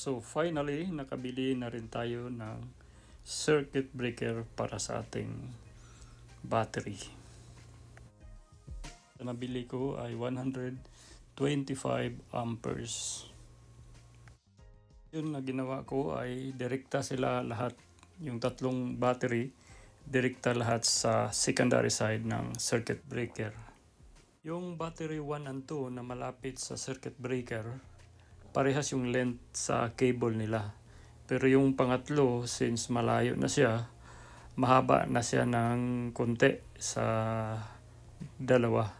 So finally, nakabili na rin tayo ng circuit breaker para sa ating battery. Ang nabili ko ay 125 amperes. Yun na ginawa ko ay direkta sila lahat, yung tatlong battery, direkta lahat sa secondary side ng circuit breaker. Yung battery 1 and 2 na malapit sa circuit breaker, parehas yung length sa cable nila. Pero yung pangatlo, since malayo na siya, mahaba na siya ng konti sa dalawa.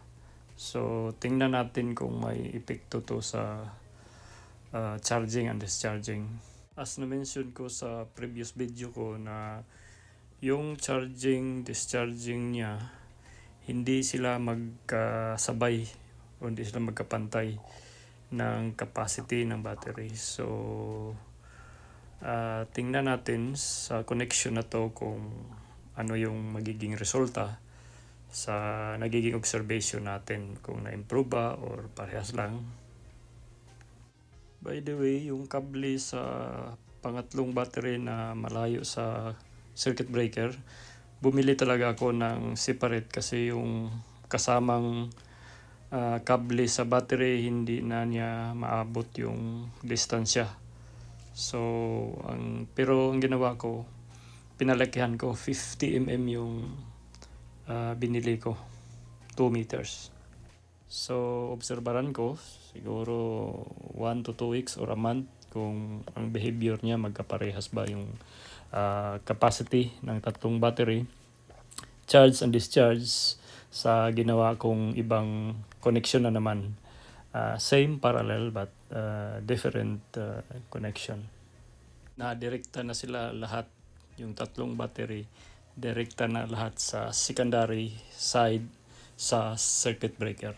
So tingnan natin kung may epekto to sa charging and discharging. As na-mention ko sa previous video ko na yung charging, discharging niya, hindi sila magkasabay o hindi sila magkapantay ng capacity ng battery. So tingnan natin sa connection na to kung ano yung magiging resulta sa nagiging observation natin, kung na-improve ba or parehas lang. By the way, yung kable sa pangatlong battery na malayo sa circuit breaker, bumili talaga ako ng separate kasi yung kasamang kable sa battery hindi na niya maabot yung distansya. So pero ang ginawa ko, pinalakihan ko, 50 mm yung binili ko, 2 meters. So obserbaran ko siguro 1 to 2 weeks or a month kung ang behavior niya magkaparehas ba yung capacity ng tatlong battery, charge and discharge sa ginawa kong ibang connection na naman. Same parallel but different connection. Na-direkta na sila lahat, yung tatlong battery, direkta na lahat sa secondary side sa circuit breaker.